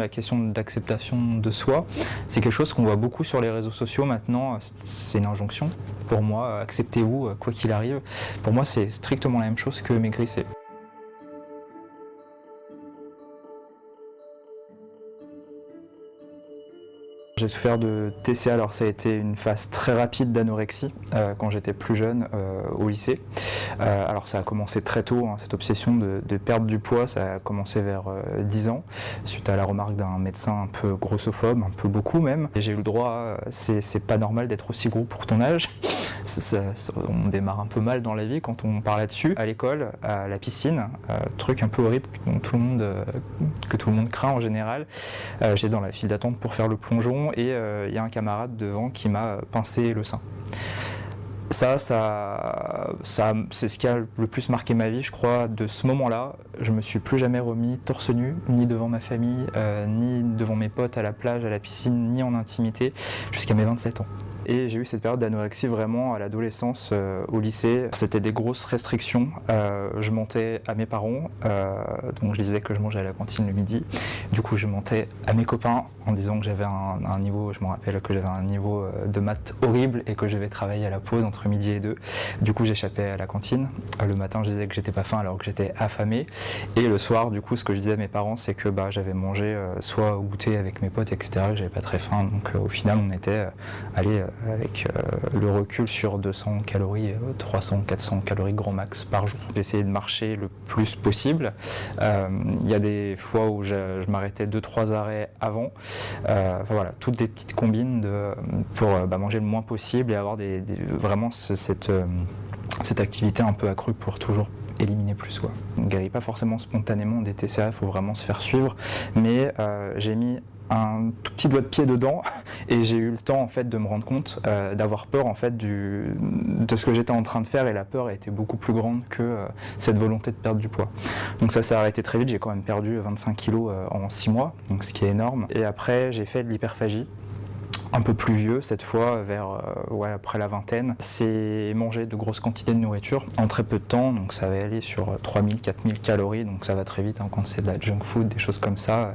La question d'acceptation de soi, c'est quelque chose qu'on voit beaucoup sur les réseaux sociaux maintenant, c'est une injonction. Pour moi, acceptez-vous quoi qu'il arrive. Pour moi, c'est strictement la même chose que maigrissez. J'ai souffert de TCA, alors ça a été une phase très rapide d'anorexie quand j'étais plus jeune au lycée. Alors ça a commencé très tôt, cette obsession de perdre du poids, ça a commencé vers 10 ans, suite à la remarque d'un médecin un peu grossophobe, un peu beaucoup même. Et j'ai eu le droit, c'est pas normal d'être aussi gros pour ton âge. On démarre un peu mal dans la vie quand on parle là-dessus. À l'école, à la piscine, truc un peu horrible que tout le monde craint en général. J'étais dans la file d'attente pour faire le plongeon et il y a un camarade devant qui m'a pincé le sein. Ça c'est ce qui a le plus marqué ma vie, je crois. De ce moment-là, je me suis plus jamais remis torse nu, ni devant ma famille, ni devant mes potes à la plage, à la piscine, ni en intimité, jusqu'à mes 27 ans. Et j'ai eu cette période d'anorexie vraiment à l'adolescence, au lycée. C'était des grosses restrictions. Je mentais à mes parents, donc je disais que je mangeais à la cantine le midi. Du coup, je mentais à mes copains en disant que j'avais un niveau, je me rappelle que j'avais un niveau de maths horrible et que je devais travailler à la pause entre midi et 2. Du coup, j'échappais à la cantine. Le matin, je disais que j'étais pas faim alors que j'étais affamé. Et le soir, du coup, ce que je disais à mes parents, c'est que j'avais mangé soit au goûter avec mes potes, etc., que j'avais pas très faim. Donc au final, on était allé avec le recul sur 200 calories, 300, 400 calories grand max par jour. J'ai essayé de marcher le plus possible. Il y a des fois où je m'arrêtais 2-3 arrêts avant. Voilà, toutes des petites combines pour manger le moins possible et avoir vraiment cette activité un peu accrue pour toujours éliminer plus. On ne guérit pas forcément spontanément des TCA, il faut vraiment se faire suivre. Mais j'ai mis un tout petit doigt de pied dedans et j'ai eu le temps en fait de me rendre compte d'avoir peur en fait de ce que j'étais en train de faire, et la peur a été beaucoup plus grande que cette volonté de perdre du poids. Donc ça s'est arrêté très vite, j'ai quand même perdu 25 kilos en 6 mois, donc ce qui est énorme. Et après j'ai fait de l'hyperphagie. Un peu plus vieux cette fois, après la vingtaine. C'est manger de grosses quantités de nourriture en très peu de temps, donc ça va aller sur 3000-4000 calories, donc ça va très vite quand c'est de la junk food, des choses comme ça.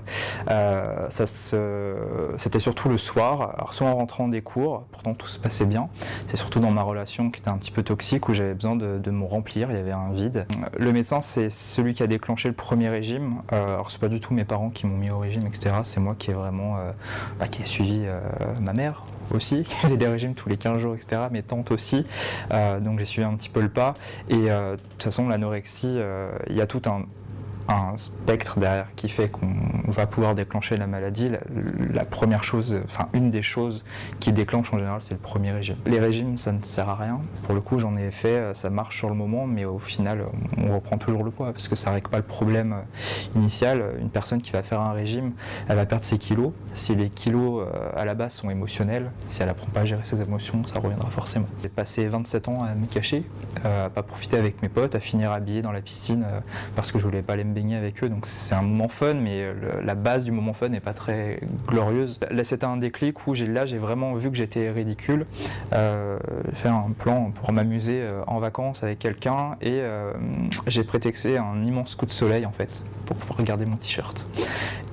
C'était surtout le soir, alors soit en rentrant des cours, pourtant tout se passait bien, c'est surtout dans ma relation qui était un petit peu toxique où j'avais besoin de me remplir, il y avait un vide. Le médecin, c'est celui qui a déclenché le premier régime, alors c'est pas du tout mes parents qui m'ont mis au régime, etc. C'est moi qui ai vraiment qui ai suivi ma mère aussi, qui faisait des régimes tous les 15 jours, etc. Mes tantes aussi, donc j'ai suivi un petit peu le pas. Et de toute façon, l'anorexie, il y a tout un spectre derrière qui fait qu'on va pouvoir déclencher la maladie. La première chose, une des choses qui déclenche en général, c'est le premier régime. Les régimes, ça ne sert à rien. Pour le coup, j'en ai fait, ça marche sur le moment, mais au final, on reprend toujours le poids parce que ça ne règle pas le problème initial. Une personne qui va faire un régime, elle va perdre ses kilos. Si les kilos à la base sont émotionnels, si elle n'apprend pas à gérer ses émotions, ça reviendra forcément. J'ai passé 27 ans à me cacher, à pas profiter avec mes potes, à finir habillé dans la piscine parce que je voulais pas aller me baigner avec eux, donc c'est un moment fun, mais la base du moment fun n'est pas très glorieuse. Là c'était un déclic où j'ai vraiment vu que j'étais ridicule. J'ai fait un plan pour m'amuser en vacances avec quelqu'un et j'ai prétexté un immense coup de soleil en fait pour pouvoir regarder mon t-shirt.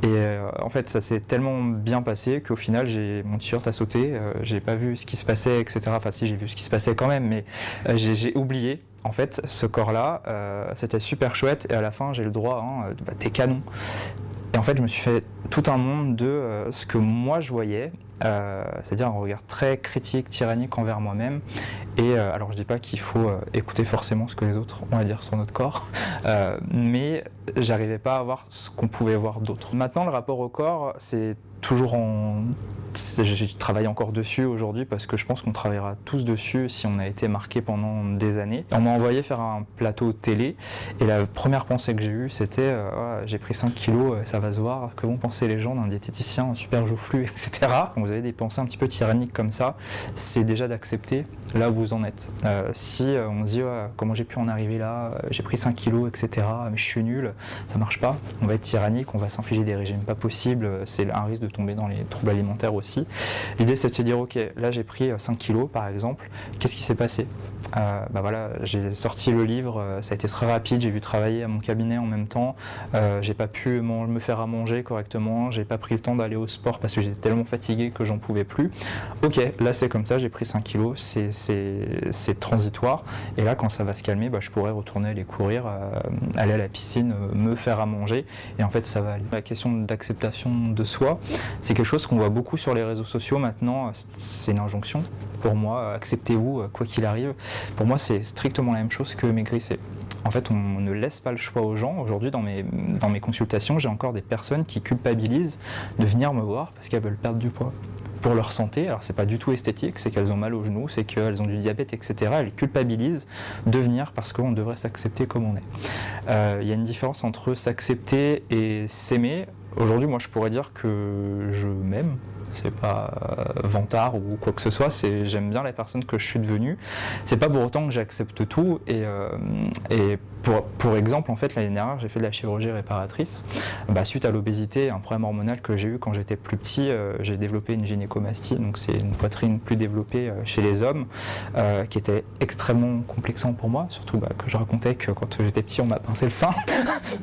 Et en fait ça s'est tellement bien passé qu'au final mon t-shirt a sauté, j'ai pas vu ce qui se passait, etc. Enfin si, j'ai vu ce qui se passait quand même, mais j'ai oublié. En fait, ce corps-là, c'était super chouette, et à la fin, j'ai le droit, t'es canon. Et en fait, je me suis fait tout un monde de ce que moi je voyais, c'est-à-dire un regard très critique, tyrannique envers moi-même. Et alors, je dis pas qu'il faut écouter forcément ce que les autres ont à dire sur notre corps, mais j'arrivais pas à voir ce qu'on pouvait voir d'autre. Maintenant, le rapport au corps, c'est toujours je travaille encore dessus aujourd'hui parce que je pense qu'on travaillera tous dessus si on a été marqué pendant des années. On m'a envoyé faire un plateau télé et la première pensée que j'ai eue c'était j'ai pris 5 kilos, ça va se voir, que vont penser les gens d'un diététicien super joufflu, etc. Vous vous avez des pensées un petit peu tyranniques comme ça, c'est déjà d'accepter là où vous en êtes. Si on se dit comment j'ai pu en arriver là, j'ai pris 5 kilos, etc., mais je suis nul, ça marche pas, on va être tyrannique, on va s'infliger des régimes pas possibles, c'est un risque de tomber dans les troubles alimentaires aussi. L'idée c'est de se dire ok, là j'ai pris 5 kilos par exemple, qu'est-ce qui s'est passé? Voilà, j'ai sorti le livre, ça a été très rapide, j'ai vu travailler à mon cabinet en même temps, j'ai pas pu me faire à manger correctement, j'ai pas pris le temps d'aller au sport parce que j'étais tellement fatigué que j'en pouvais plus. Ok, là c'est comme ça, j'ai pris 5 kilos, c'est transitoire, et là quand ça va se calmer, je pourrais retourner aller courir, aller à la piscine, me faire à manger, et en fait ça va aller. La question d'acceptation de soi, c'est quelque chose qu'on voit beaucoup sur les réseaux sociaux maintenant, c'est une injonction pour moi, acceptez-vous quoi qu'il arrive. Pour moi c'est strictement la même chose que maigrissez. En fait, on ne laisse pas le choix aux gens. Aujourd'hui, dans mes consultations, j'ai encore des personnes qui culpabilisent de venir me voir parce qu'elles veulent perdre du poids. Pour leur santé, alors c'est pas du tout esthétique, c'est qu'elles ont mal aux genoux, c'est qu'elles ont du diabète, etc. Elles culpabilisent de venir parce qu'on devrait s'accepter comme on est. Il y a une différence entre s'accepter et s'aimer. Aujourd'hui, moi, je pourrais dire que je m'aime. C'est pas vantard ou quoi que ce soit, j'aime bien la personne que je suis devenue. C'est pas pour autant que j'accepte tout, et pour exemple, en fait, l'année dernière, j'ai fait de la chirurgie réparatrice. Suite à l'obésité, un problème hormonal que j'ai eu quand j'étais plus petit, j'ai développé une gynécomastie, donc c'est une poitrine plus développée chez les hommes, qui était extrêmement complexant pour moi, surtout que je racontais que quand j'étais petit, on m'a pincé le sein.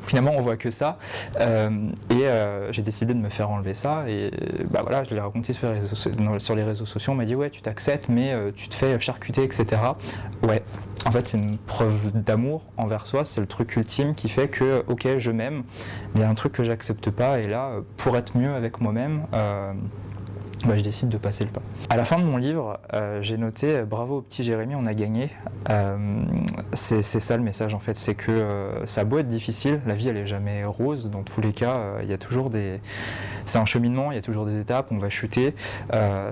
Finalement, on voit que ça. J'ai décidé de me faire enlever ça, et voilà, je l'ai raconté sur les réseaux sociaux. On m'a dit ouais, tu t'acceptes, mais tu te fais charcuter, etc. Ouais, en fait, c'est une preuve d'amour envers soi, c'est le truc ultime qui fait que ok, je m'aime, mais il y a un truc que j'accepte pas, et là, pour être mieux avec moi-même, je décide de passer le pas. À la fin de mon livre, j'ai noté bravo au petit Jérémy, on a gagné. C'est ça le message en fait, c'est que ça a beau être difficile, la vie elle est jamais rose, dans tous les cas, il y a toujours c'est un cheminement, il y a toujours des étapes, on va chuter.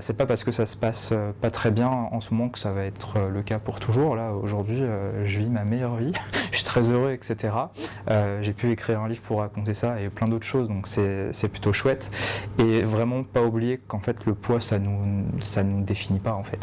C'est pas parce que ça se passe pas très bien en ce moment que ça va être le cas pour toujours. Là aujourd'hui, je vis ma meilleure vie, je suis très heureux, etc. J'ai pu écrire un livre pour raconter ça et plein d'autres choses, donc c'est plutôt chouette. Et vraiment pas oublier qu'en fait le poids ça nous définit pas en fait.